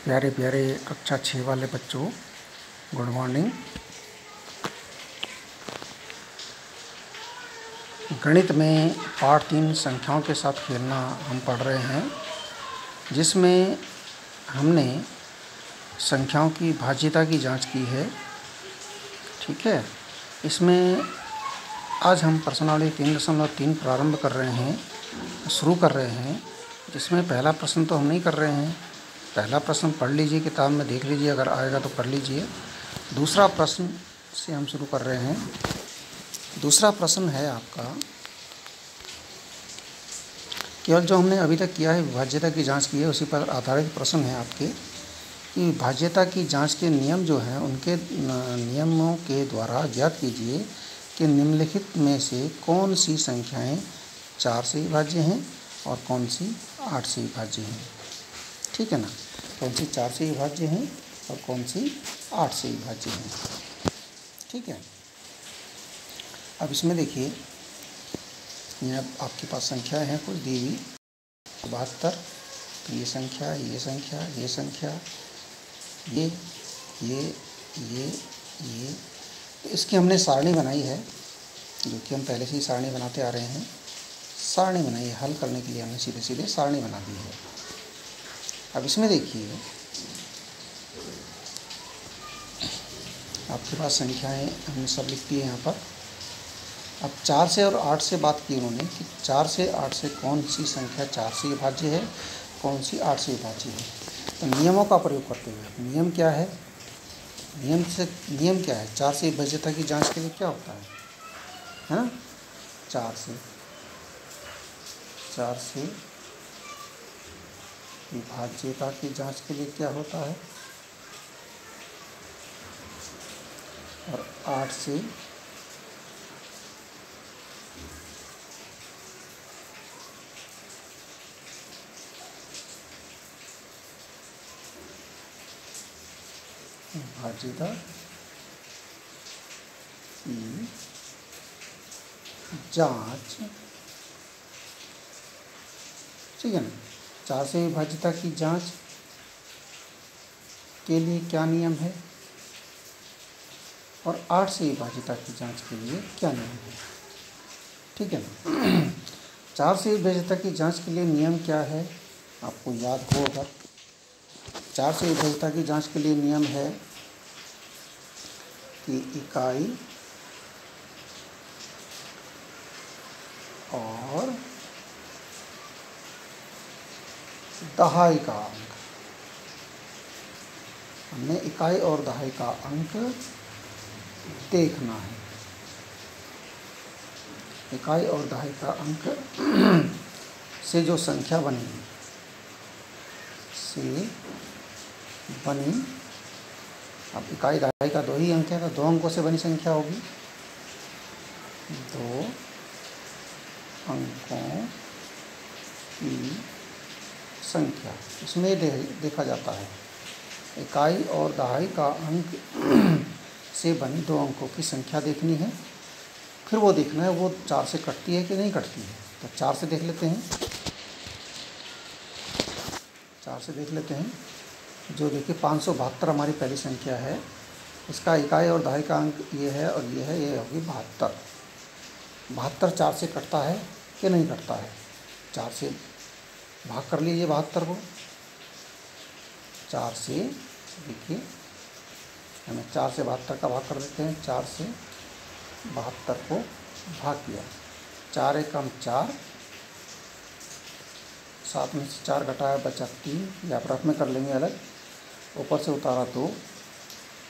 प्यारे प्यारे कक्षा 6 वाले बच्चों, गुड मॉर्निंग। गणित में पाठ 3 संख्याओं के साथ खेलना हम पढ़ रहे हैं, जिसमें हमने संख्याओं की भाज्यता की जांच की है। ठीक है, इसमें आज हम प्रश्नावली 3.3 प्रारंभ कर रहे हैं, शुरू कर रहे हैं। जिसमें पहला प्रश्न तो हम नहीं कर रहे हैं। पहला प्रश्न पढ़ लीजिए, किताब में देख लीजिए, अगर आएगा तो कर लीजिए। दूसरा प्रश्न से हम शुरू कर रहे हैं। दूसरा प्रश्न है आपका, केवल जो हमने अभी तक किया है विभाज्यता की जांच की है, उसी पर आधारित प्रश्न है आपके कि विभाज्यता की जांच के नियम जो हैं, उनके नियमों के द्वारा ज्ञात कीजिए कि निम्नलिखित में से कौन सी संख्याएं 4 से विभाज्य हैं और कौन सी 8 से विभाज्य हैं। ठीक है ना, कौन सी 4 से विभाज्य हैं और कौन सी 8 से विभाज्य हैं। ठीक है, अब इसमें देखिए, यहाँ आपके पास संख्याएं हैं कुछ दी हुई 72, तो ये संख्या, ये संख्या, ये संख्या, ये तो इसकी हमने सारणी बनाई है, जो कि हम पहले से ही सारणी बनाते आ रहे हैं। सारणी बनाई है, हल करने के लिए हमने सीधे सीधे सारणी बना दी है। अब इसमें देखिए, आपके पास संख्याएं हमने सब लिख दी है यहाँ पर। अब 4 से और 8 से बात की उन्होंने कि 4 से 8 से कौन सी संख्या 4 से विभाज्य है, कौन सी 8 से विभाज्य है। तो नियमों का प्रयोग करते हुए, नियम क्या है, नियम क्या है, 4 से विभाज्यता की जांच के लिए क्या होता है ना। 4 से विभाज्यता की जांच के लिए क्या होता है, और 8 से विभाज्यता की जांच। ठीक है ना, 4 से विभाज्यता की जांच के लिए क्या नियम है और 8 से विभाज्यता की जांच के लिए क्या नियम है। ठीक है ना, 4 से विभाज्यता की जांच के लिए नियम क्या है, आपको याद हो अगर। 4 से विभाज्यता की जांच के लिए नियम है कि इकाई और दहाई का अंक, हमने इकाई और दहाई का अंक देखना है। इकाई और दहाई का अंक से जो संख्या बनी, अब इकाई दहाई का 2 ही अंक है, तो 2 अंकों से बनी संख्या होगी। 2 अंकों की संख्या, इसमें देखा जाता है इकाई और दहाई का अंक से बनी 2 अंकों की संख्या देखनी है। फिर वो देखना है वो 4 से कटती है कि नहीं कटती है। तो 4 से देख लेते हैं, 4 से देख लेते हैं। जो देखिए 572 हमारी पहली संख्या है, इसका इकाई और दहाई का अंक ये है और ये है, ये होगी 72। 72 4 से कटता है कि नहीं कटता है। 4 से भाग कर लीजिए 72 को। 4 से देखिए, हमें 4 से 72 का भाग कर देते हैं। 4 से 72 को भाग किया, 4 एकम 4, 7 में से 4 घटाया बचा 3, या प्रथ में कर लेंगे अलग, ऊपर से उतारा 2,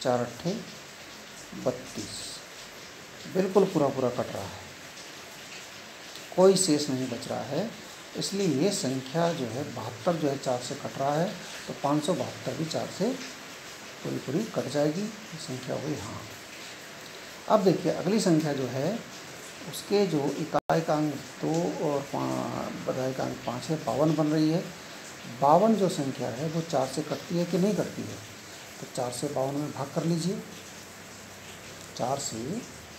4 अट्ठे 32, बिल्कुल पूरा पूरा कट रहा है, कोई शेष नहीं बच रहा है। इसलिए ये संख्या जो है 72 जो है 4 से कट रहा है, तो 572 भी 4 से पूरी पूरी कट जाएगी। ये संख्या हुई हाँ। अब देखिए अगली संख्या जो है, उसके जो इकाई का अंक 2 और दहाई का अंक 5 है, 52 बन रही है। 52 जो संख्या है वो 4 से कटती है कि नहीं कटती है। तो 4 से 52 में भाग कर लीजिए, 4 से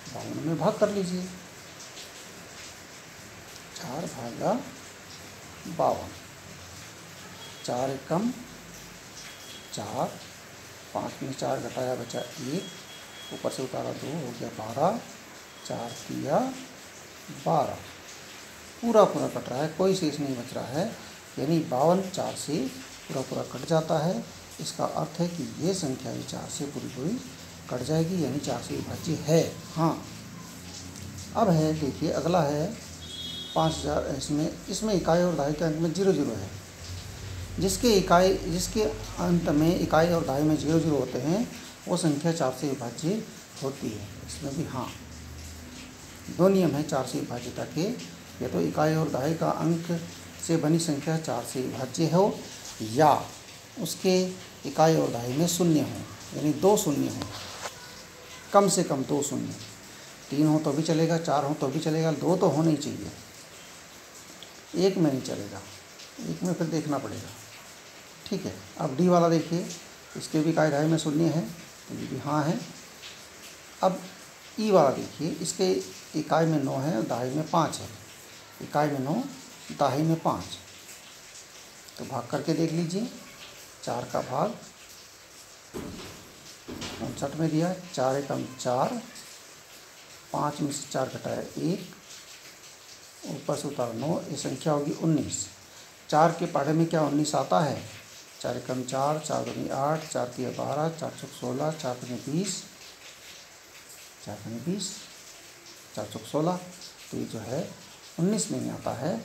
52 में भाग कर लीजिए, 4 भागा 52, 4 एकम 4, 5 में 4 घटाया बचा 1, ऊपर से उतारा 2, हो गया 12, 4 तिया 12, पूरा पूरा कट रहा है, कोई शेष नहीं बच रहा है, यानी 52 4 से पूरा पूरा कट जाता है। इसका अर्थ है कि ये संख्या भी 4 से पूरी पूरी कट जाएगी, यानी 4 से विभाज्य है। हाँ, अब है देखिए अगला है 5000। इसमें इकाई और दहाई के अंत में 0 0 है। जिसके अंत में इकाई और दहाई में 0 0 होते हैं वो संख्या 4 से विभाज्य होती है। इसमें भी हाँ, दो नियम हैं 4 से विभाज्यता के, या तो इकाई और दहाई का अंक से बनी संख्या 4 से विभाज्य हो, या उसके इकाई और दहाई में शून्य हो, यानी 2 शून्य हो, कम से कम 2 शून्य। 3 हो तो भी चलेगा, 4 हो तो भी चलेगा, 2 तो होने ही चाहिए, 1 में नहीं चलेगा, 1 में फिर देखना पड़ेगा। ठीक है, अब डी वाला देखिए, इसके भी इकाई दहाई में शून्य है, तो ये भी हाँ है। अब ई वाला देखिए, इसके इकाई में 9 है, दहाई में 5 है, इकाई में 9, दहाई में 5, तो भाग करके देख लीजिए। 4 का भाग 59 में दिया, 4 एकम 4, 5 में से 4 घटाया 1, ऊपर से उतारा 9, ये संख्या होगी 19। 4 के पढ़े में क्या 19 आता है? 4 एकम 4, 4 दूनी 8, 4 तिया 12, 4 चौक 16, 4 पन्ने 20, 4 पन्ने 20, 4 चौक 16, तो ये जो है 19 नहीं आता है,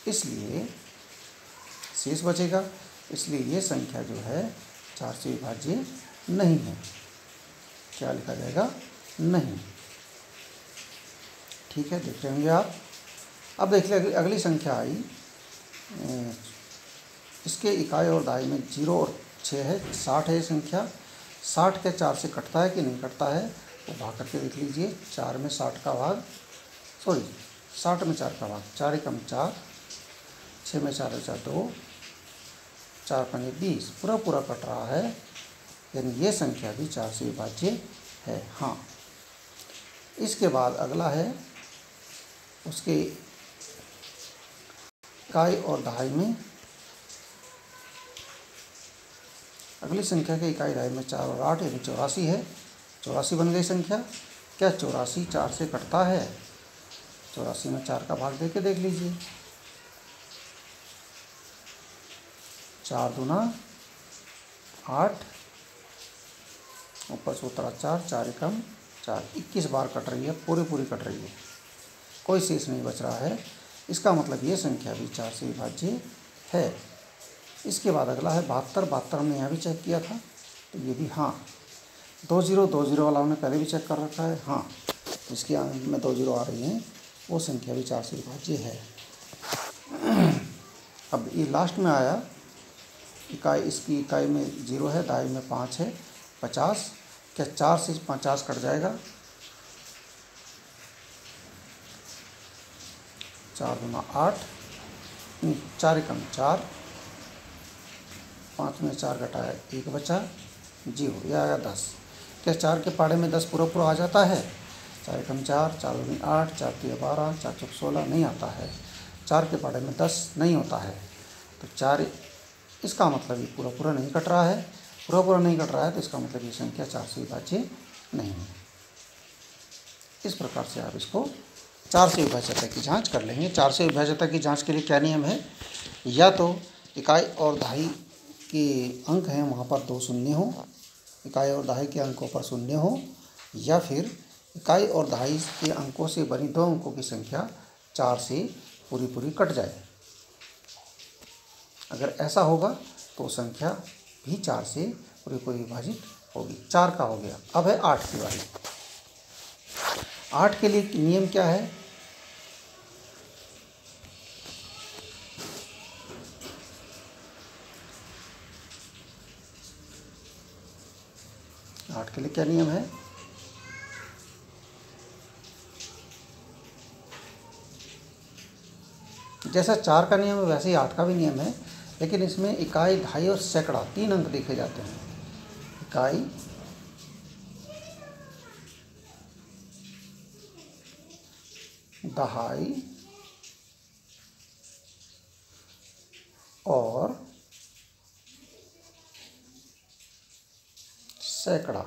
इसलिए शेष बचेगा। इसलिए ये संख्या जो है 4 से विभाज्य नहीं है। क्या लिखा जाएगा? नहीं। ठीक है, देख रहे होंगे आप। अब देख ले अगली संख्या आई, इसके इकाई और दहाई में 0 और 6 है, 60 है ये संख्या। 60 के 4 से कटता है कि नहीं कटता है, तो भाग करके देख लीजिए। 4 में 60 का भाग, 60 में 4 का भाग, 4 एकम 4, 6 में 4 बचा 2, 4 पन्ने 20, पूरा पूरा कट रहा है, यानी ये संख्या भी 4 से विभाज्य है। हाँ, इसके बाद अगला है उसके इकाई और दहाई में, अगली संख्या के इकाई दहाई में 4 और 8 यानी 84 है। 84 बन गई संख्या। क्या 84 4 से कटता है? 84 में 4 का भाग दे के देख लीजिए। 4 दूना 8, ऊपर से उतरा 4, 4 एकम 4, 21 बार कट रही है, पूरी कट रही है, कोई शेष नहीं बच रहा है। इसका मतलब ये संख्या भी 4 से विभाज्य है। इसके बाद अगला है 72। हमने यहाँ भी चेक किया था, तो ये भी हाँ। 20 वाला हमने पहले भी चेक कर रखा है। हाँ, इसके अंत में 20 आ रही हैं, वो संख्या भी 4 से विभाज्य है। अब ये लास्ट में आया, इसकी इकाई में 0 है, दहाई में 5 है, 50। क्या 4 से 50 कट जाएगा? 4 दूना 8, 4 एकम 4, 5 में 4 घटाया 1 बचा 0, यह आया 10। क्या 4 के पाड़े में 10 पूरा आ जाता है? 4 एकम 4, 4 दूनी 8, 4 तिया 12, 4 चौक 16 नहीं आता है। 4 के पाड़े में 10 नहीं होता है, तो 4, इसका मतलब ये पूरा नहीं कट रहा है। पूरा नहीं कट रहा है, तो इसका मतलब ये संख्या 4 से विभाज्य नहीं है। इस प्रकार से आप इसको 4 से विभाज्यता की जांच कर लेंगे। 4 से विभाज्यता की जांच के लिए क्या नियम है? या तो इकाई और दहाई के अंक हैं वहाँ पर 2 शून्य हो, इकाई और दहाई के अंकों पर शून्य हो, या फिर इकाई और दहाई के अंकों से बनी 2 अंकों की संख्या 4 से पूरी कट जाए। अगर ऐसा होगा तो संख्या भी 4 से पूरी विभाजित होगी। 4 का हो गया। अब है 8 की बारी। 8 के लिए नियम क्या है? आठ के लिए क्या नियम है? जैसा 4 का नियम है वैसे ही 8 का भी नियम है, लेकिन इसमें इकाई, दहाई और सैकड़ा 3 अंक देखे जाते हैं। इकाई, दहाई और सैकड़ा।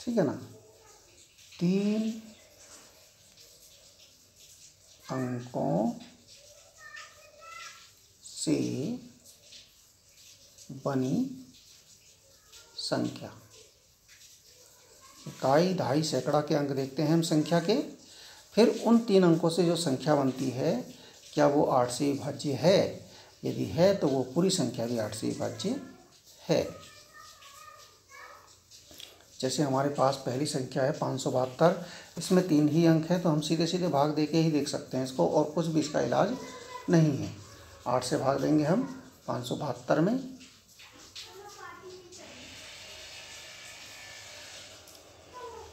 ठीक है ना। 3 अंकों से बनी संख्या। इकाई, दहाई, सैकड़ा के अंक देखते हैं हम संख्या के, फिर उन 3 अंकों से जो संख्या बनती है क्या वो 8 से विभाज्य है। यदि है तो वो पूरी संख्या भी 8 से विभाज्य है। जैसे हमारे पास पहली संख्या है 572, इसमें 3 ही अंक हैं, तो हम सीधे सीधे भाग दे के ही देख सकते हैं इसको, और कुछ भी इसका इलाज नहीं है। 8 से भाग देंगे हम 572 में।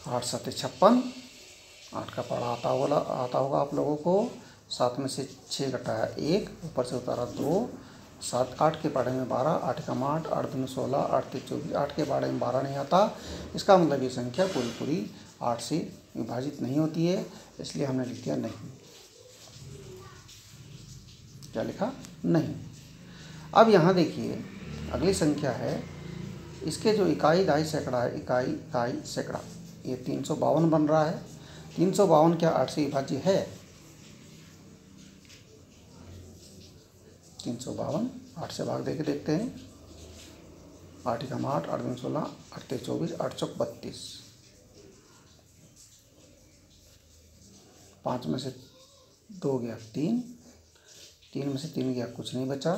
8 7 56, 8 का पढ़ा आता होगा आप लोगों को। 7 में से 6 घटाया 1, ऊपर से उतारा 2, 7 8 के पढ़े में 12, 8 का 8, 8 दूनी 16, 8 3 24, 8 के पढ़े में 12 नहीं आता। इसका मतलब ये संख्या पूरी 8 से विभाजित नहीं होती है, इसलिए हमने लिख दिया नहीं। क्या लिखा? नहीं। अब यहाँ देखिए अगली संख्या है, इसके जो इकाई, दहाई, सैकड़ा है, इकाई सैकड़ा, ये 352 बन रहा है। 352 क्या 8 से विभाज्य है? 352 8 से भाग देके देखते हैं। 8 का 8, 8 दूनी 16, 8 3 24, 8 चौक 32। 5 में से 2 गया 3, 3 में से 3 गया कुछ नहीं बचा,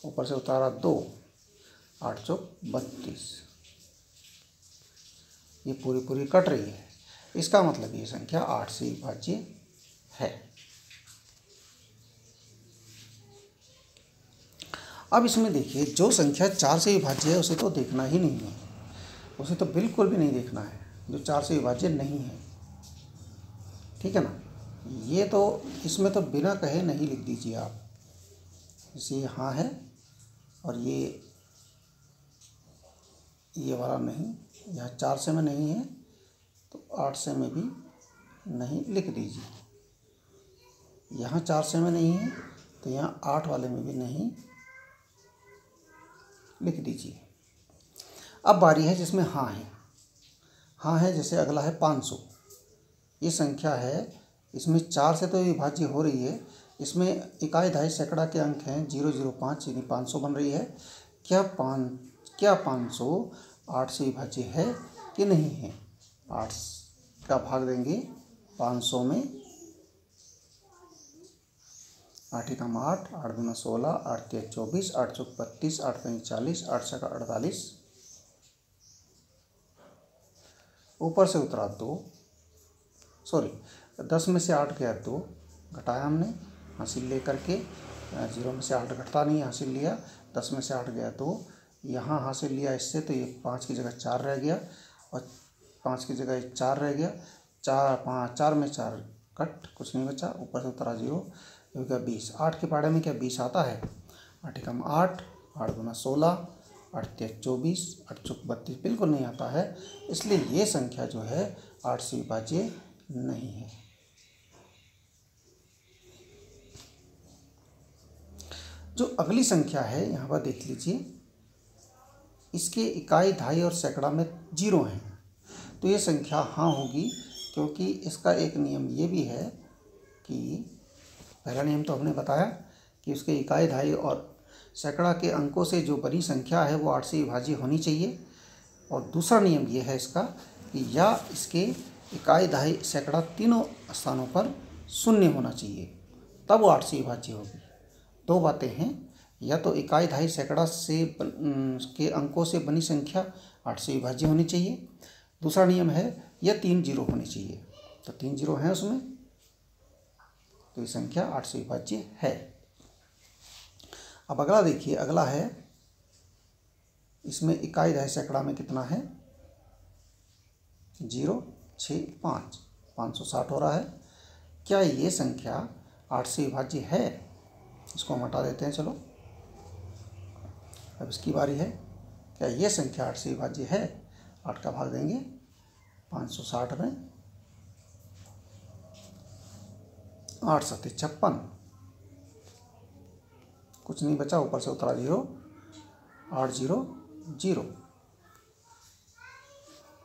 ऊपर से उतारा 2, 8 चौक 32। ये पूरी कट रही है, इसका मतलब ये संख्या 8 से विभाज्य है। अब इसमें देखिए जो संख्या 4 से विभाज्य है उसे तो देखना ही नहीं है, उसे तो बिल्कुल भी नहीं देखना है, जो 4 से विभाज्य नहीं है। ठीक है ना। ये तो इसमें तो बिना कहे नहीं लिख दीजिए आप। जैसे ये हाँ है और ये वाला नहीं, यहाँ 4 से में नहीं है तो 8 से में भी नहीं लिख दीजिए। यहाँ 4 से में नहीं है तो यहाँ 8 वाले में भी नहीं लिख दीजिए। अब बारी है जिसमें हाँ है। हाँ है, जैसे अगला है 500। ये संख्या है, इसमें 4 से तो विभाज्य हो रही है, इसमें इकाई, दहाई, सैकड़ा के अंक हैं 005, यानी 500 बन रही है। क्या 500 8 से विभाज्य है कि नहीं है? 8 का भाग देंगे 500 में। 8 का 8, 8 दूना 16, 8 3 24, 8 चौक 32, 8 5 40, 8 6 48, ऊपर से उतरा 2, 10 में से 8 गया 2, घटाया हमने हासिल ले करके, 0 में से 8 घटता नहीं, हासिल लिया। 10 में से 8 गया 2, यहाँ हासिल लिया इससे, तो ये 5 की जगह 4 रह गया, और 5 की जगह 4 रह गया। 4 में 4 कट, कुछ नहीं बचा, ऊपर से उतरा 0, ये क्या 20। 8 के पहाड़े में क्या 20 आता है? 8 का 8, 8 दूना 16, 8 3 24, 8 चौक 32, बिल्कुल नहीं आता है, इसलिए ये संख्या जो है 8 से विभाज्य नहीं है। जो अगली संख्या है यहाँ पर देख लीजिए, इसके इकाई, दहाई और सैकड़ा में 0 हैं, तो ये संख्या हाँ होगी, क्योंकि इसका एक नियम ये भी है कि पहला नियम तो हमने बताया कि उसके इकाई, दहाई और सैकड़ा के अंकों से जो बनी संख्या है वो 8 से विभाज्य होनी चाहिए। और दूसरा नियम ये है इसका कि या इसके इकाई, दहाई, सैकड़ा तीनों स्थानों पर 0 होना चाहिए, तब वो 8 से विभाज्य होगी। 2 बातें हैं, या तो इकाई, दहाई, सैकड़ा से के अंकों से बनी संख्या 8 से विभाज्य होनी चाहिए। दूसरा नियम है या 3 0 होने चाहिए, तो 3 0 हैं उसमें, तो ये संख्या 8 से विभाज्य है। अब अगला देखिए, अगला है इसमें इकाई, दहाई, सैकड़ा में कितना है? 0 6 5, 560 हो रहा है। क्या ये संख्या 8 से विभाज्य है? इसको हम हटा देते हैं। चलो अब इसकी बारी है। क्या ये संख्या 8 से विभाज्य है? 8 का भाग देंगे 560 में। 8 7 56, कुछ नहीं बचा, ऊपर से उतरा 0, 8 0 0,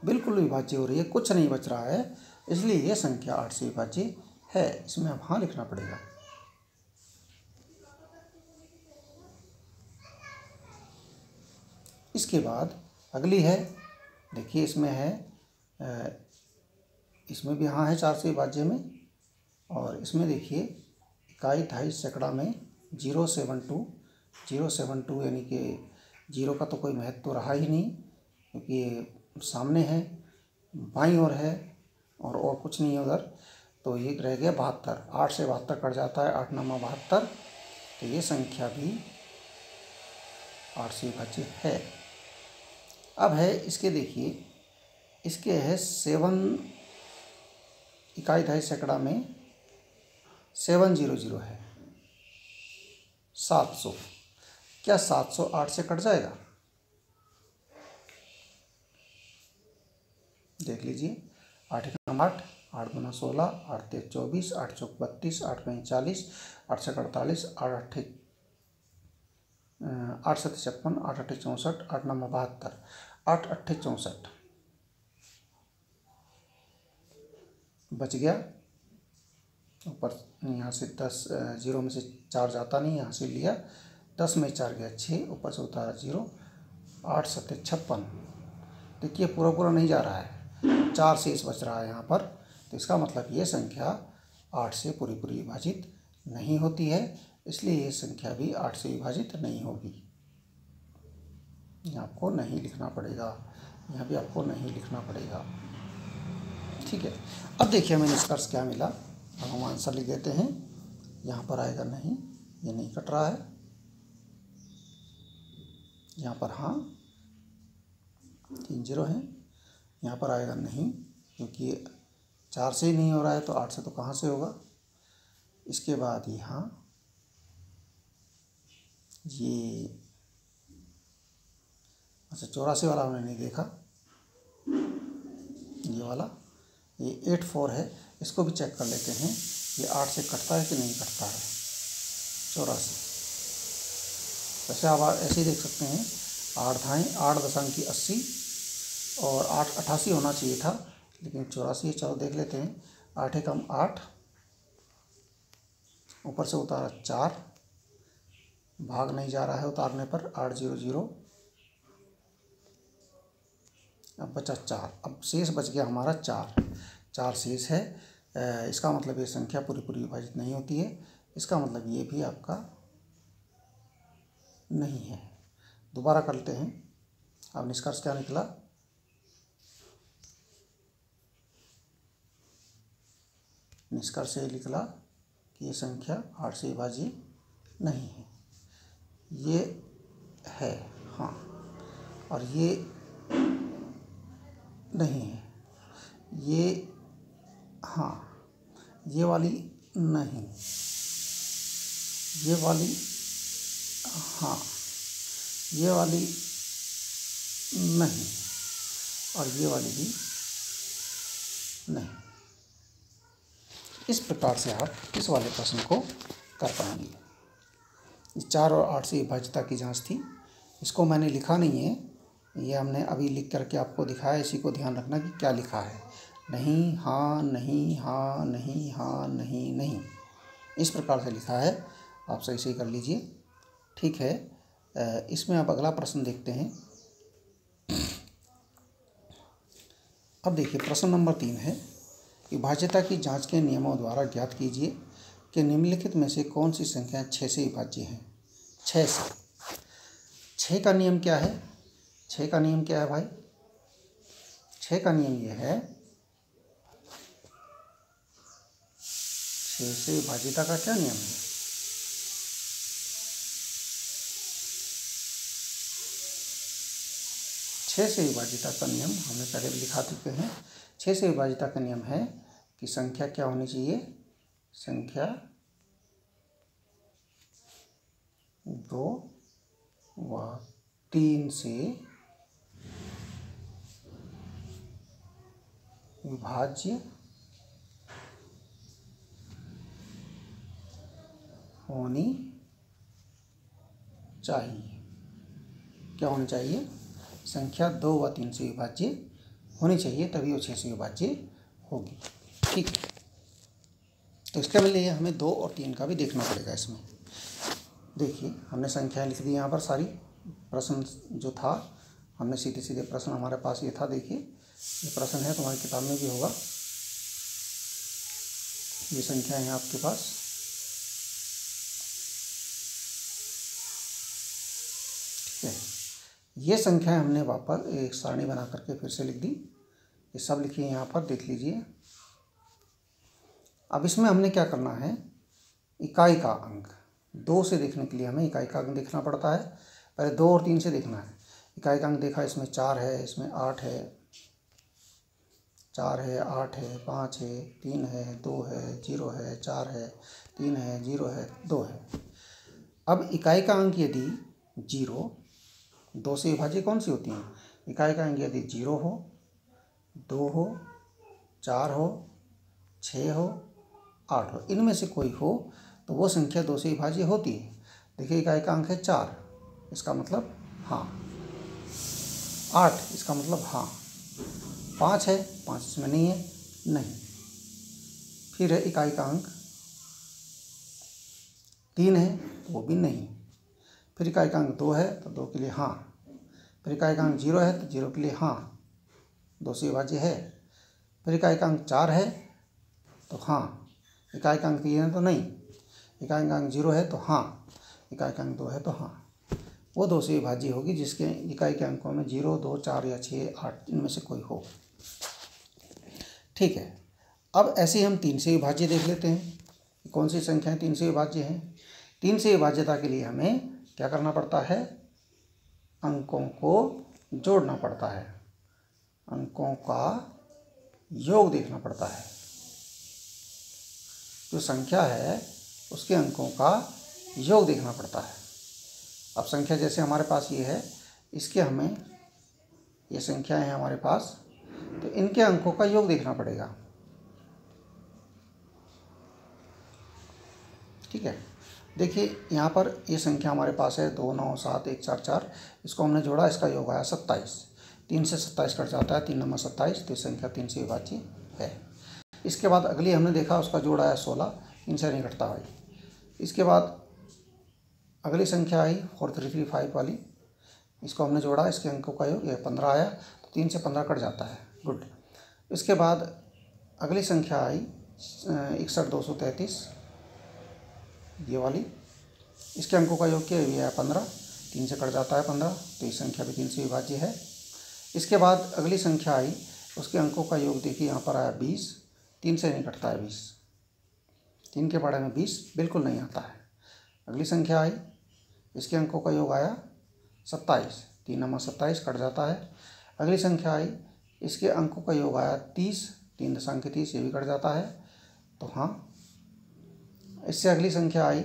बिल्कुल विभाज्य हो रही है, कुछ नहीं बच रहा है, इसलिए ये संख्या 8 से विभाज्य है। इसमें अब हाँ लिखना पड़ेगा। इसके बाद अगली है, देखिए इसमें है, इसमें भी हाँ है 4 से विभाज्य में, और इसमें देखिए इकाई, दहाई, सैकड़ा में 072 यानी कि 0 का तो कोई महत्व तो रहा ही नहीं, क्योंकि ये सामने है, बाईं ओर है, और कुछ नहीं है उधर, तो ये रह गया 72। 8 से 72 कट जाता है, 8 9 72, तो ये संख्या भी 8 से विभाज्य है। अब है इसके, देखिए इसके है 7 इकाई, दहाई, सैकड़ा में 700 है, 700। क्या 700 8 से कट जाएगा? देख लीजिए, 8 एकम 8, 8 दूना 16, 8 तेज 24, 8 चौक 32, 8 पंच 40, 8 छक 48, 8 अट्ठे 8 सत्ते 56, 8 अट्ठे 64, 8 नौ 72, 8 अट्ठे 64 बच गया। ऊपर यहाँ से 10, 0 में से 4 जाता नहीं, यहाँ से लिया, 10 में 4 गया 6, ऊपर से उतारा 0, 8 सत्ते 56। देखिए पूरा पूरा नहीं जा रहा है, 4 शेष बच रहा है यहाँ पर, तो इसका मतलब ये संख्या 8 से पूरी पूरी विभाजित नहीं होती है, इसलिए ये संख्या भी 8 से विभाजित नहीं होगी। यहाँ आपको नहीं लिखना पड़ेगा, यहाँ भी आपको नहीं लिखना पड़ेगा, ठीक है। अब देखिए हमें निष्कर्ष क्या मिला, अब हम आंसर लिख देते हैं। यहाँ पर आएगा नहीं, ये नहीं कट रहा है, यहाँ पर हाँ 3 0 है, यहाँ पर आएगा नहीं, क्योंकि 4 से ही नहीं हो रहा है, तो 8 से तो कहाँ से होगा। इसके बाद यहाँ ये, अच्छा 84 वाला हमने नहीं देखा, ये वाला, ये 84 है, इसको भी चेक कर लेते हैं, ये 8 से कटता है कि नहीं कटता है। 84, वैसे आप ऐसे ही देख सकते हैं, 8 धाएँ 8.80 और 8 88 होना चाहिए था, लेकिन 84। चलो देख लेते हैं, 8 एकम 8, ऊपर से उतारा 4, भाग नहीं जा रहा है उतारने पर, 8 0 0, अब बचा 4, अब शेष बच गया हमारा 4 शेष है। इसका मतलब ये संख्या पूरी पूरी विभाजित नहीं होती है, इसका मतलब ये भी आपका नहीं है। दोबारा करते हैं, अब निष्कर्ष क्या निकला, निष्कर्ष ये निकला कि ये संख्या 8 से विभाज्य नहीं है, ये है हाँ, और ये नहीं है, ये हाँ, ये वाली नहीं, ये वाली हाँ, ये वाली नहीं, और ये वाली भी नहीं। इस प्रकार से आप इस वाले प्रश्न को कर पाएंगे। 4 और 8 से विभाज्यता की जांच थी, इसको मैंने लिखा नहीं है, ये हमने अभी लिख करके आपको दिखाया, इसी को ध्यान रखना कि क्या लिखा है। नहीं हाँ नहीं, हाँ नहीं, हाँ नहीं, नहीं, इस प्रकार से लिखा है, आप सही सही कर लीजिए, ठीक है। इसमें अब अगला प्रश्न देखते हैं। अब देखिए प्रश्न नंबर 3 है, विभाज्यता की जांच के नियमों द्वारा ज्ञात कीजिए कि निम्नलिखित में से कौन सी संख्याएं 6 से विभाज्य हैं। 6 से, 6 का नियम क्या है, 6 का नियम क्या है भाई, 6 का नियम यह है, 6 से विभाज्यता का क्या नियम है, 6 से विभाज्यता का नियम हमने पहले भी लिखा चुके हैं। 6 से विभाज्यता का नियम है कि संख्या क्या होनी चाहिए, संख्या 2 व 3 से विभाज्य होनी चाहिए। क्या होनी चाहिए? संख्या 2 व 3 से विभाज्य होनी चाहिए, तभी वो 6 से विभाज्य होगी। ठीक है, तो इसके लिए हमें 2 और 3 का भी देखना पड़ेगा। इसमें देखिए हमने संख्याएं लिख दी यहाँ पर सारी। प्रश्न जो था हमने सीधे सीधे प्रश्न हमारे पास ये था। देखिए ये प्रश्न है, तुम्हारी किताब में भी होगा। ये संख्या है आपके पास। ठीक है, ये संख्याएं हमने वापस एक सारणी बना करके फिर से लिख दी। ये सब लिखिए यहाँ पर, देख लीजिए। अब इसमें हमने क्या करना है, इकाई का अंक 2 से देखने के लिए हमें इकाई का अंक देखना पड़ता है। पहले 2 और 3 से देखना है। इकाई का अंक देखा, इसमें 4 है, इसमें 8 है, 4 है, 8 है, 5 है, 3 है, 2 है, 0 है, 4 है, 3 है, 0 है, 2 है। अब इकाई का अंक यदि 0, 2 से विभाज्य कौन सी होती हैं? इकाई का अंक यदि 0 हो, 2 हो, 4 हो, 6 हो, 8 हो, इनमें से कोई हो तो वो संख्या 2 से विभाज्य होती है। देखिए इकाई का अंक है 4, इसका मतलब हाँ। 8 इसका मतलब हाँ। 5 है, 5 इसमें नहीं है, नहीं। फिर है इकाई का अंक 3 है, तो वो भी नहीं। फिर इकाई का अंक 2 है, तो 2 के लिए हाँ। फिर इकाई का अंक 0 है, तो 0 के लिए हाँ, 2 से विभाज्य है। फिर इकाई का अंक 4 है, तो हाँ। इकाई का अंक 3 है तो नहीं। इकाई का अंक 0 है तो हाँ। इकाई का अंक 2 है तो हाँ। वो 2 से विभाज्य होगी जिसके इकाई के अंकों में 0, 2, 4 या 6, 8 इनमें से कोई हो। ठीक है, अब ऐसे हम 3 से विभाज्य देख लेते हैं। कौन सी संख्याएं 3 से विभाज्य हैं? 3 से विभाज्यता के लिए हमें क्या करना पड़ता है? अंकों को जोड़ना पड़ता है। अंकों का योग देखना पड़ता है। जो संख्या है उसके अंकों का योग देखना पड़ता है। अब संख्या जैसे हमारे पास ये है, इसके हमें ये संख्या है हमारे पास, तो इनके अंकों का योग देखना पड़ेगा। ठीक है, देखिए यहाँ पर ये संख्या हमारे पास है 2, 9, 7, 1, 4, 4। इसको हमने जोड़ा, इसका योग आया 27। 3 से 27 कट जाता है, 3 नंबर 27, तो संख्या 3 से विभाज्य है। इसके बाद अगली हमने देखा, उसका जोड़ आया 16, 3 से नहीं कटता भाई। इसके बाद अगली संख्या आई 4335 वाली, इसको हमने जोड़ा, इसके अंकों का योग 15 आया, तो 3 से 15 कट जाता है, गुड। इसके बाद अगली संख्या आई 61,233, ये वाली, इसके अंकों का योग क्या है 15, 3 से कट जाता है 15, तो ये संख्या भी 3 से विभाज्य है। इसके बाद अगली संख्या आई, उसके अंकों का योग देखिए यहाँ पर आया 20, 3 से नहीं कटता है 20, 3 के पढ़े में 20 बिल्कुल नहीं आता है। अगली संख्या आई, इसके अंकों का योग आया 27, 3 नंबर 27 कट जाता है। अगली संख्या आई, इसके अंकों का योग आया 30, 3 दशांक 30, ये भी कट जाता है, तो हाँ। इससे अगली संख्या आई,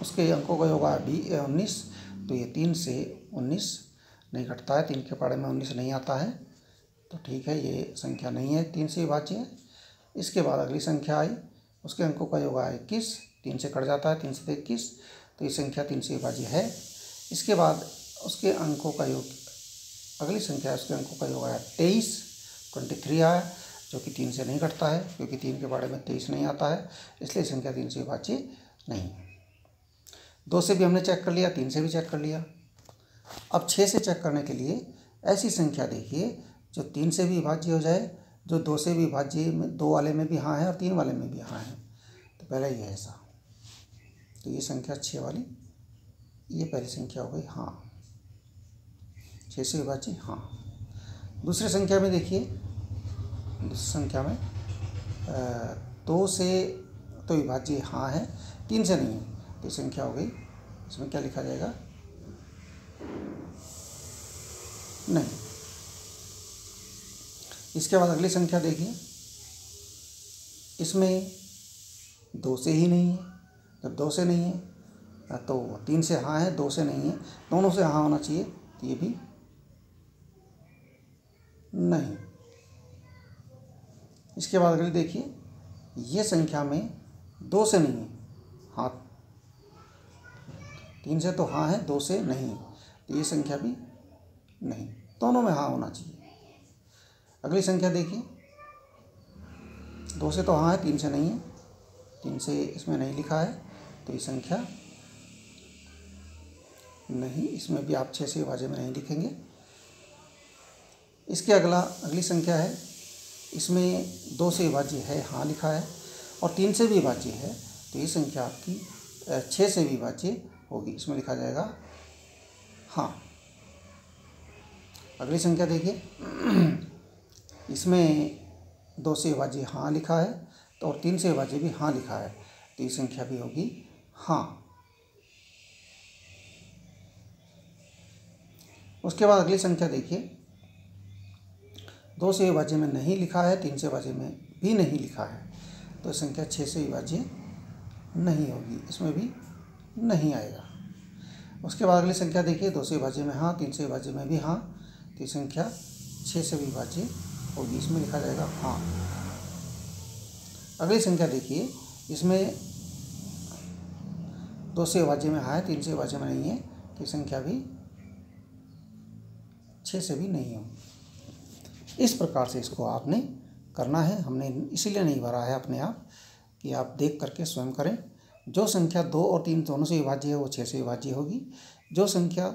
उसके अंकों का योग आया 19, तो ये 3 से 19 नहीं कटता है, 3 के पढ़े में 19 नहीं आता है, तो ठीक है, ये संख्या नहीं है 3 से विभाज्य है। इसके बाद अगली संख्या आई, उसके अंकों का योग आया 21, 3 से कट जाता है, 3 से 21, तो ये संख्या 3 से विभाज्य है। इसके बाद उसके अंकों का योग, अगली संख्या है, उसके अंकों का योग आया 23 आया, जो कि 3 से नहीं कटता है, क्योंकि 3 के बारे में 23 नहीं आता है, इसलिए संख्या 3 से विभाज्य नहीं है। 2 से भी हमने चेक कर लिया, 3 से भी चेक कर लिया। अब 6 से चेक करने के लिए ऐसी संख्या देखिए जो 3 से भी विभाज्य हो जाए, जो 2 से भी विभाज्य, 2 वाले में भी हाँ है और 3 वाले में भी हाँ है। तो पहला ये है ऐसा, तो ये संख्या 6 वाली, ये पहली संख्या हो गई हाँ, 6 से विभाज्य हाँ। दूसरी संख्या में देखिए, दूसरी संख्या में 2 से तो विभाज्य हाँ है, 3 से नहीं है, तो संख्या हो गई, इसमें क्या लिखा जाएगा नहीं। इसके बाद अगली संख्या देखिए, इसमें 2 से ही नहीं है, जब 2 से नहीं है तो 3 से हाँ है, 2 से नहीं है, दोनों से हाँ होना चाहिए, तो ये भी नहीं। इसके बाद अगली देखिए, ये संख्या में 2 से नहीं है, हाँ 3 से तो हाँ है, 2 से नहीं, तो ये संख्या भी नहीं, दोनों में हाँ होना चाहिए। अगली संख्या देखिए, 2 से तो हाँ है, 3 से नहीं है, 3 से इसमें नहीं लिखा है, तो ये संख्या नहीं, इसमें भी आप 6 से विभाज्य में नहीं लिखेंगे। इसके अगली संख्या है, इसमें 2 से विभाज्य है, हाँ लिखा है, और 3 से भी विभाज्य है, तो ये संख्या आपकी 6 से विभाज्य होगी, इसमें लिखा जाएगा हाँ। अगली संख्या देखिए, इसमें 2 से विभाज्य हाँ लिखा है, तो और 3 से विभाज्य भी हाँ लिखा है, तो ये संख्या भी होगी हाँ। उसके बाद अगली संख्या देखिए, 2 से विभाज्य में नहीं लिखा है, 3 से विभाज्य में भी नहीं लिखा है, तो संख्या 6 से विभाज्य नहीं होगी, इसमें भी नहीं आएगा। उसके बाद अगली संख्या देखिए, 2 से विभाज्य में हाँ, 3 से विभाज्य में भी हाँ, तो ये संख्या 6 से विभाज्य होगी, इसमें लिखा जाएगा हाँ। अगली संख्या देखिए, इसमें 2 से विभाज्य में हाँ है, 3 से विभाज्य में नहीं है, तो ये संख्या भी 6 से भी नहीं होगी। इस प्रकार से इसको आपने करना है, हमने इसीलिए नहीं भरा है अपने आप कि आप देख करके स्वयं करें। जो संख्या 2 और 3 दोनों से विभाज्य है वो 6 से विभाज्य होगी, जो संख्या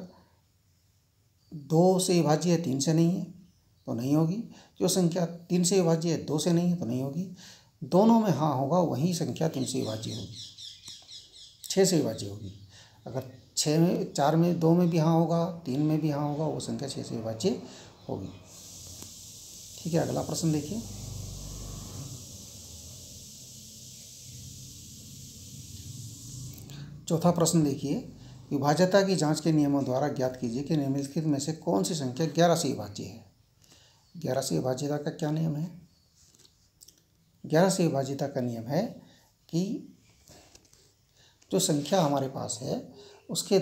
2 से विभाज्य है 3 से नहीं है तो नहीं होगी, जो संख्या 3 से विभाज्य है 2 से नहीं है तो नहीं होगी, दोनों में हाँ होगा वही संख्या 3 से विभाज्य होगी, 6 से विभाज्य होगी। अगर 6 में 4 में 2 में भी हाँ होगा, 3 में भी हाँ होगा, वो संख्या 6 से विभाज्य होगी। ठीक है, अगला प्रश्न देखिए, चौथा प्रश्न देखिए, विभाज्यता की जांच के नियमों द्वारा ज्ञात कीजिए कि निम्नलिखित में से कौन सी संख्या 11 से विभाज्य है। 11 से विभाज्यता का क्या नियम है? 11 से विभाज्यता का नियम है कि जो संख्या हमारे पास है उसके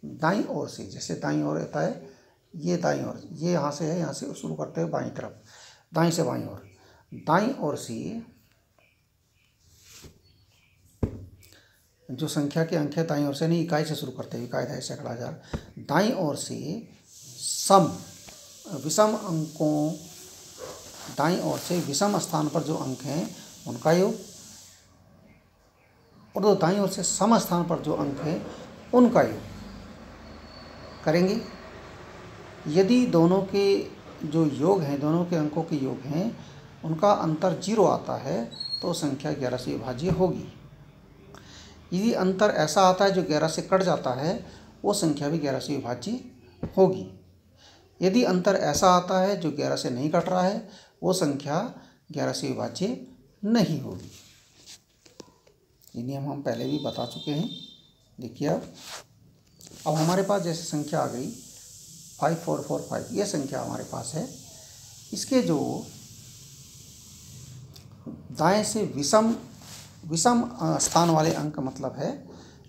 दाईं ओर से, जैसे दाईं ओर रहता है, ये दाईं ओर, ये यहाँ से है, यहाँ से शुरू करते हैं बाईं तरफ, दाईं से बाईं ओर, दाईं ओर से जो संख्या के अंक है दाईं ओर से नहीं, इकाई से शुरू करते हैं, इकाई 10 सैकड़ा हजार, दाईं ओर से विषम अंकों, दाईं ओर से विषम स्थान पर जो अंक हैं उनका योग, और जो दाईं ओर से सम स्थान पर जो अंक हैं उनका योग करेंगे। यदि दोनों के जो योग हैं, दोनों के अंकों के योग हैं, उनका अंतर 0 आता है तो संख्या 11 से विभाज्य होगी। यदि अंतर ऐसा आता है जो 11 से कट जाता है, वो संख्या भी 11 से विभाज्य होगी। यदि अंतर ऐसा आता है जो 11 से नहीं कट रहा है, वो संख्या 11 से विभाज्य नहीं होगी। ये नियम हम पहले भी बता चुके हैं। देखिए अब हमारे पास जैसे संख्या आ गई 5445, ये संख्या हमारे पास है, इसके जो दाएं से विषम स्थान वाले अंक मतलब है,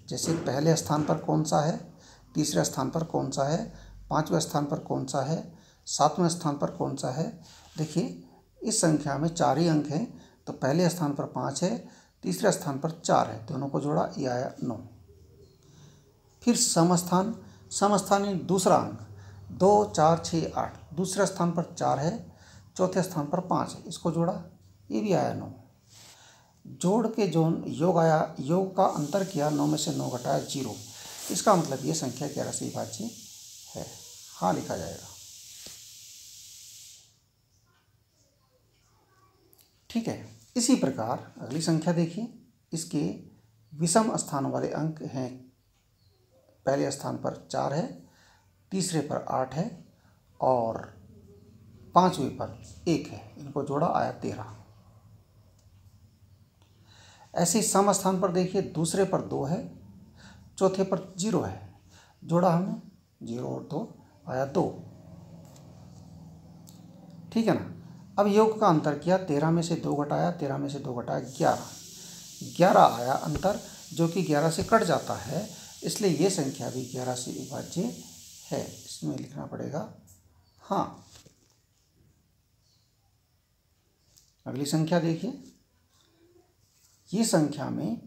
जैसे पहले स्थान पर कौन सा है, तीसरे स्थान पर कौन सा है, 5वें स्थान पर कौन सा है, 7वें स्थान पर कौन सा है। देखिए इस संख्या में 4 ही अंक हैं, तो पहले स्थान पर 5 है, तीसरे स्थान पर 4 है, दोनों को जोड़ा ये आया 9। फिर समस्थानी दूसरा अंक 2 4 6 8, दूसरे स्थान पर 4 है, चौथे स्थान पर 5 है, इसको जोड़ा ये भी आया 9। जोड़ के जो योग आया, योग का अंतर किया, 9 में से 9 घटाया 0, इसका मतलब ये संख्या 11 से विभाज्य है, हाँ लिखा जाएगा। ठीक है, इसी प्रकार अगली संख्या देखिए, इसके विषम स्थान वाले अंक हैं, पहले स्थान पर 4 है, तीसरे पर 8 है और 5वें पर 1 है, इनको जोड़ा आया 13। ऐसे ही सम स्थान पर देखिए, दूसरे पर 2 है, चौथे पर 0 है, जोड़ा हमने 0 और 2 आया 2। ठीक है ना। अब योग का अंतर किया, 13 में से 2 घटाया, 13 में से 2 घटाया 11 आया अंतर, जो कि 11 से कट जाता है, इसलिए ये संख्या भी 11 से विभाज्य है, इसमें लिखना पड़ेगा हाँ। अगली संख्या देखिए, ये संख्या में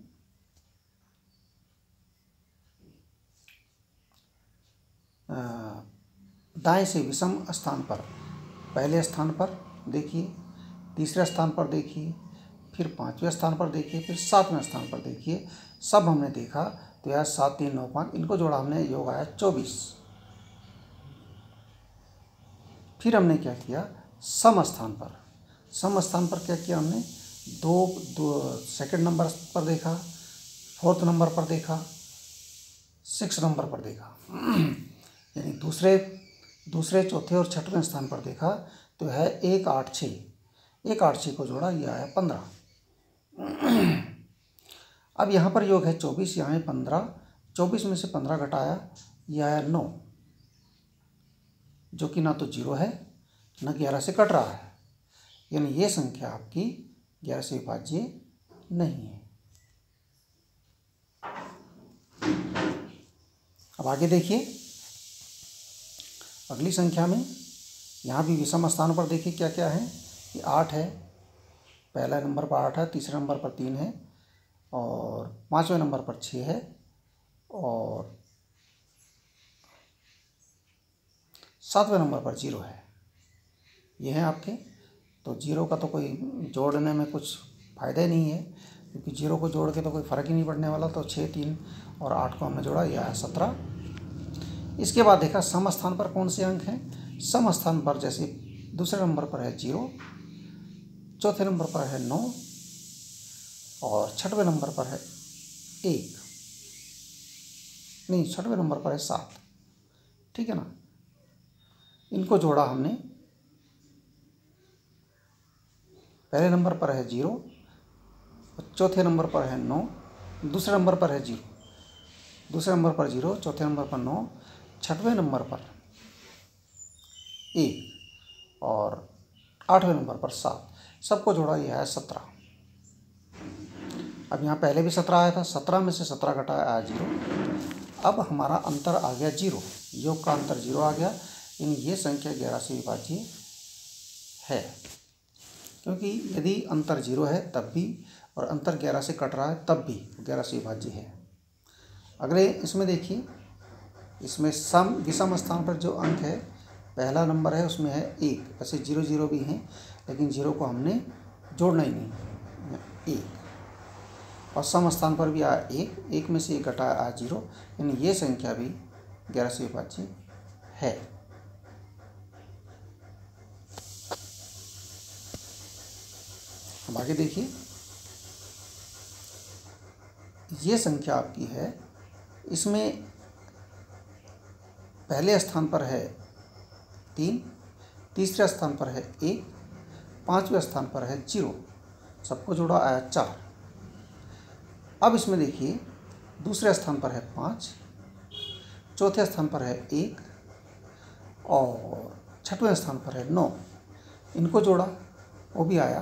दाएं से विषम स्थान पर पहले स्थान पर देखिए, तीसरे स्थान पर देखिए, फिर पाँचवें स्थान पर देखिए, फिर सातवें स्थान पर देखिए। सब हमने देखा तो यह 7 3 9 5, इनको जोड़ा हमने, योग आया 24। फिर हमने क्या किया, सम स्थान पर क्या किया हमने, दो सेकंड नंबर पर देखा, फोर्थ नंबर पर देखा, 6 नंबर पर देखा यानी दूसरे चौथे और छठवें स्थान पर देखा तो है 1 8 6, 1 8 6 को जोड़ा, यह आया 15। अब यहाँ पर योग है 24, यहाँ है 15, 24 में से 15 घटाया, यह आया 9, जो कि ना तो 0 है न 11 से कट रहा है, यानी ये संख्या आपकी 11 से विभाज्य नहीं है। अब आगे देखिए, अगली संख्या में यहाँ भी विषम स्थानों पर देखिए क्या क्या है कि 8 है, पहला नंबर पर 8 है, तीसरे नंबर पर 3 है, और पाँचवें नंबर पर 6 है, और सातवें नंबर पर 0 है। ये है आपके, तो 0 का तो कोई जोड़ने में कुछ फ़ायदा ही नहीं है, क्योंकि 0 को जोड़ के तो कोई फ़र्क ही नहीं पड़ने वाला। तो 6 3 और 8 को हमने जोड़ा, यह है 17। इसके बाद देखा सम स्थान पर कौन से अंक हैं। सम स्थान पर जैसे दूसरे नंबर पर है 0, चौथे नंबर पर है 9, और छठवें नंबर पर है 1, नहीं छठवें नंबर पर है 7, ठीक है ना। इनको जोड़ा हमने, पहले नंबर पर है 0, चौथे नंबर पर है 9, दूसरे नंबर पर है 0, दूसरे नंबर पर 0, चौथे नंबर पर 9, छठवें नंबर पर 1 और आठवें नंबर पर 7, सबको जोड़ा, यह है 17। अब यहाँ पहले भी 17 आया था, 17 में से 17 घटाया आया 0। अब हमारा अंतर आ गया 0, योग का अंतर 0 आ गया, यानी ये संख्या 11 से विभाज्य है। क्योंकि यदि अंतर 0 है तब भी, और अंतर 11 से कट रहा है तब भी 11 से विभाज्य है। अगले इसमें देखिए, इसमें विषम स्थान पर जो अंक है, पहला नंबर है उसमें है 1, वैसे 0 0 भी हैं, लेकिन 0 को हमने जोड़ना ही नहीं, 1। और सम स्थान पर भी आया 1, 1 में से 1 घटाया आया 0, यानी ये संख्या भी 11 से विभाज्य है। अब आगे देखिए, ये संख्या आपकी है, इसमें पहले स्थान पर है 3, तीसरे स्थान पर है 1, पाँचवें स्थान पर है 0, सबको जोड़ा आया 4। अब इसमें देखिए, दूसरे स्थान पर है 5, चौथे स्थान पर है 1, और छठवें स्थान पर है 9, इनको जोड़ा, वो भी आया,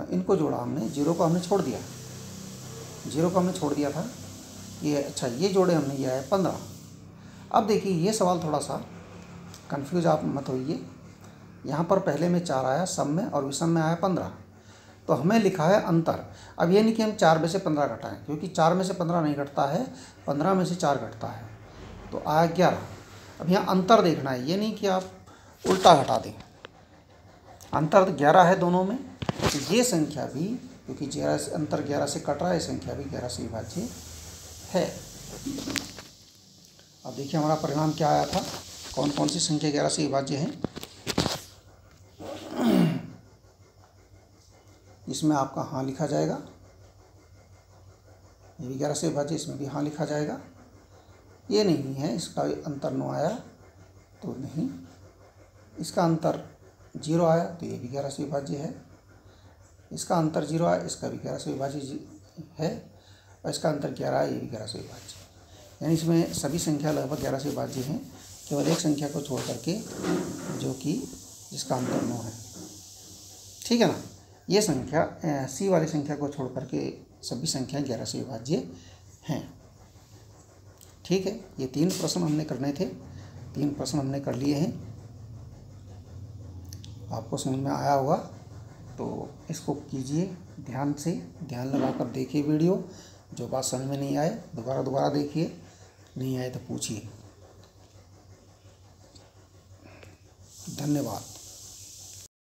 इनको जोड़ा हमने, 0 को हमने छोड़ दिया, 0 को हमने छोड़ दिया था ये, अच्छा ये जोड़े हमने, ये आया 15। अब देखिए, ये सवाल थोड़ा सा कंफ्यूज आप मत होइए, यहाँ पर पहले में 4 आया सम में, और विषम में आया 15, तो हमें लिखा है अंतर। अब ये नहीं कि हम 4 में से 15 घटाएं, क्योंकि 4 में से 15 नहीं घटता है, 15 में से 4 घटता है, तो आया 11। अब यहाँ अंतर देखना है, ये नहीं कि आप उल्टा घटा दें, अंतर 11 है दोनों में, तो ये संख्या भी, क्योंकि 11 से अंतर 11 से कट रहा है, संख्या भी 11 से विभाज्य है। अब देखिए हमारा परिणाम क्या आया था, कौन कौन सी संख्या 11 से विभाज्य है। इसमें आपका हाँ लिखा जाएगा, ये भी 11 से विभाज्य, इसमें भी हाँ लिखा जाएगा। ये नहीं है, इसका अंतर 9 आया तो नहीं, इसका अंतर 0 आया तो ये भी 11 से विभाज्य है, इसका अंतर 0 आया, इसका भी 11 से विभाज्य है, और इसका अंतर 11 आया, ये भी 11 से विभाज्य है। यानी इसमें सभी संख्या लगभग 11 से विभाज्य हैं, केवल एक संख्या को छोड़ करके, जो कि जिसका अंतर 9 है, ठीक है ना। ये संख्या सी वाली संख्या को छोड़ करके सभी संख्याएं 11 से विभाज्य हैं, ठीक है। ये 3 प्रश्न हमने करने थे, 3 प्रश्न हमने कर लिए हैं। आपको समझ में आया होगा तो इसको कीजिए ध्यान से, ध्यान लगाकर देखिए वीडियो। जो बात समझ में नहीं आए दोबारा देखिए, नहीं आए तो पूछिए। धन्यवाद।